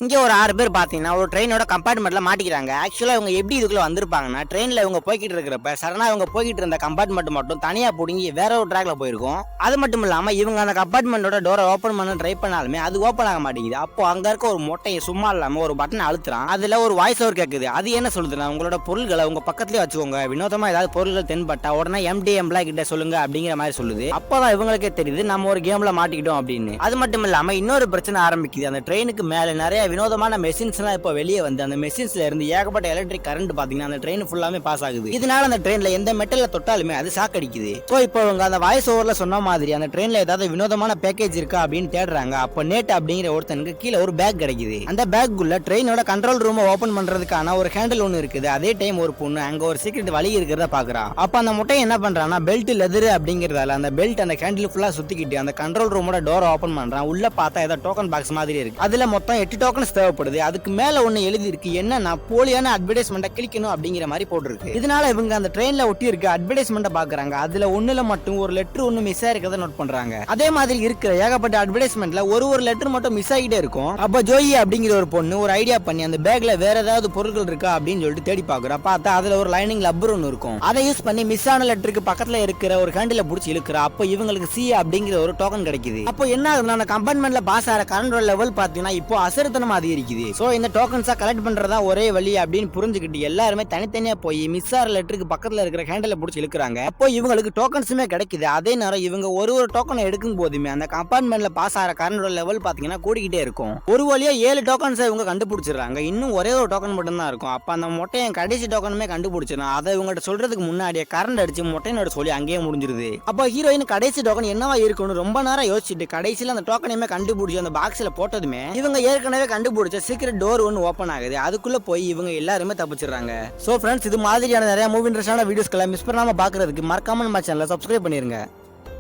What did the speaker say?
இங்க ஒரு 6 பேர் பாத்தீங்கன்னா ஒரு ட்ரெயினோட கம்பார்ட்மெண்ட்ல மாட்டிக்கிறாங்க. ஆக்சுவலா இவங்க எப்படி இதுக்குள்ள வந்திருப்பாங்கன்னா, ட்ரெயின்ல இவங்க போய்கிட்டு இருக்கிறப்ப சடனா இவங்க போய்கிட்டு இருந்த கம்பார்ட்மெண்ட் மட்டும் தனியா புடுங்கி வேற ஒரு ட்ராக்ல போயிருக்கும். அது மட்டும் இல்லாம இவங்க அந்த கம்பார்ட்மெண்டோட டோரை ஓபன் பண்ண ட்ரை பண்ணாலுமே அது ஓபன் ஆக மாட்டேங்குது. அப்போ அங்க இருக்க ஒரு மொட்டையை சும்மா இல்லாம ஒரு பட்டன் அழுத்துறான். அதுல ஒரு வாய்ஸ் ஓவர் கேக்குது. அது என்ன சொல்லுதுன்னா, உங்களோட பொருள்களை உங்க பக்கத்துலயே வச்சுக்கோங்க, வினோதமா ஏதாவது பொருள்கள் தென்பட்டா உடனே எம்டி எம்ப்ளாய் கிட்ட சொல்லுங்க அப்படிங்கிற மாதிரி சொல்லுது. அப்பதான் இவங்களுக்கே தெரியுது நம்ம ஒரு கேம்ல மாட்டிக்கிட்டோம் அப்படின்னு. அது மட்டும் இல்லாம இன்னொரு பிரச்சனை ஆரம்பிக்குது. அந்த ட்ரெயினுக்கு மேல நிறைய வினோதமான மெஷின்ஸ் எல்லாம் இப்போ வெளியே வந்து அந்த மெஷின்ஸ்ல இருந்து ஏகப்பட்ட எலக்ட்ரிக் கரண்ட் பாத்தீங்கன்னா அந்த ட்ரெயின் ஃபுல்லாமே பாஸ் ஆகுது. இதனால அந்த ட்ரெயின்ல எந்த மெட்டல்ல தொட்டாலுமே அது ஷாக் அடிக்குது. சோ இப்போ அவங்க அந்த வாய்ஸ் ஓவர்ல சொன்ன மாதிரி அந்த ட்ரெயின்ல ஏதாவது வினோதமான பேக்கேஜ் இருக்கா அப்படின்னு தேடுறாங்க. அப்ப நேட் அப்படிங்கிற ஒருத்தனுக்கு கீழே ஒரு பேக் கிடைக்குது. அந்த பேக் உள்ள ட்ரெயினோட கண்ட்ரோல் ரூமை ஓபன் பண்றதுக்கான ஒரு ஹேண்டில் ஒன்னு இருக்குது. அதே டைம் ஒரு பொண்ணு அங்க ஒரு சீக்ரெட் வழி இருக்கிறத பாக்குறா. அப்ப அந்த முட்டை என்ன பண்றான்னா, பெல்ட் லெதர் அப்படிங்கறதால அந்த பெல்ட் அந்த ஹேண்டில் ஃபுல்லா சுத்திக்கிட்டு அந்த கண்ட்ரோல் ரூமோட டோரை ஓபன் பண்றான். உள்ள பார்த்தா ஏதோ டோக்கன் பாக்ஸ் மாதிரி இருக்கு. அதுல மொத்தம் 8 டோக்கன்ஸ் தேவைப்படுது. அதுக்கு மேல ஒண்ணு எழுதி இருக்கு, என்னன்னா போலியான அட்வர்டைஸ்மெண்ட்டை கிளிக்கணும் அப்படிங்கிற மாதிரி போட்டுருக்கு. இதனால இவங்க அந்த ட்ரெயின்ல ஒட்டி இருக்க அட்வர்டைஸ்மெண்ட்டை பாக்குறாங்க. அதுல ஒண்ணுல மட்டும் ஒரு லெட்டர் ஒன்னு மிஸ் ஆயிருக்கிறத நோட் பண்றாங்க. அதே மாதிரி இருக்கிற ஏகப்பட்ட அட்வர்டைஸ்மெண்ட்ல ஒரு லெட்டர் மட்டும் மிஸ் ஆகிட்டே இருக்கும். அப்ப ஜோயி அப்படிங்கிற ஒரு பொண்ணு ஒரு ஐடியா பண்ணி அந்த பேக்ல வேற ஏதாவது பொருட்கள் இருக்கா அப்படின்னு சொல்லிட்டு தேடி பாக்குறா. பார்த்தா அதுல ஒரு லைனிங் லப்பர் ஒன்னு இருக்கும். அதை யூஸ் பண்ணி மிஸ் ஆன லெட்டருக்கு பக்கத்துல இருக்கிற ஒரு ஹேண்டில புடிச்சு இழுக்கிறா. அப்ப இவங்களுக்கு சி அப்படிங்கிற ஒரு டோக்கன் கிடைக்குது. அப்போ என்ன ஆகுதுன்னா, அந்த கம்பார்ட்மெண்ட்ல பாஸ் ஆகிற கரண்ட் லெவல் பாத்தீங்கன்னா இப்போ அசரத்தனமா அதிகரிக்குது. சோ இந்த டோக்கன்ஸா கலெக்ட் பண்றதா ஒரே வழி அப்படின்னு புரிஞ்சுக்கிட்டு எல்லாருமே தனித்தனியா போய் மிஸ் ஆற லெட்டருக்கு பக்கத்துல இருக்கிற ஹேண்டில புடிச்சு இழுக்கிறாங்க. அப்போ இவங்களுக்கு டோக்கன்ஸுமே கிடைக்குது. அதே நேரம் இவங்க ஒரு டோக்கனை எடுக்கும் போதுமே அந்த கம்பார்ட்மெண்ட்ல பாஸ் ஆகிற கரண்ட் லெவல் பாத்தீங்கன்னா கூடிக்கிட்டே இருக்கும். ஒரு வழியா 7 டோக்கன்ஸ் இவங்க கண்டுபிடிச்சிடறாங்க. இன்னும் ஒரே ஒரு டோக்கன் மட்டும் தான் இருக்கும். அப்ப அந்த மொட்டையை கடைசி டோக்கனுமே கண்டுபிடிச்சிடும். அதை இவங்ககிட்ட சொல்றதுக்கு முன்னாடியே கரண்ட் அடிச்சு மொட்டையோட சொல்லி அங்கேயே முடிஞ்சிருது. அப்போ ஹீரோயின் கடைசி டோக்கன் என்னவா இருக்கும்னு ரொம்ப நேரம் யோசிச்சுட்டு கடைசியில அந்த டோக்கனையுமே கண்டுபிடிச்சு அந்த பாக்ஸ்ல போட்டதுமே இவங்க ஏற்கனவே கண்டுபிடிச்ச சீக்ரெட் டோர் ஒன்னு ஓபன் ஆகுது. அதுக்குள்ள போய் இவங்க எல்லாருமே தப்பிச்சிடுறாங்க. சோ ஃப்ரெண்ட்ஸ், இது மாதிரியான நிறைய மூவி இன்ட்ரெஸ்டான வீடியோஸ்களை மிஸ் பண்ணாம பாக்குறதுக்கு மறக்காம நம்ம சேனலை சப்ஸ்கிரைப் பண்ணிருங்க.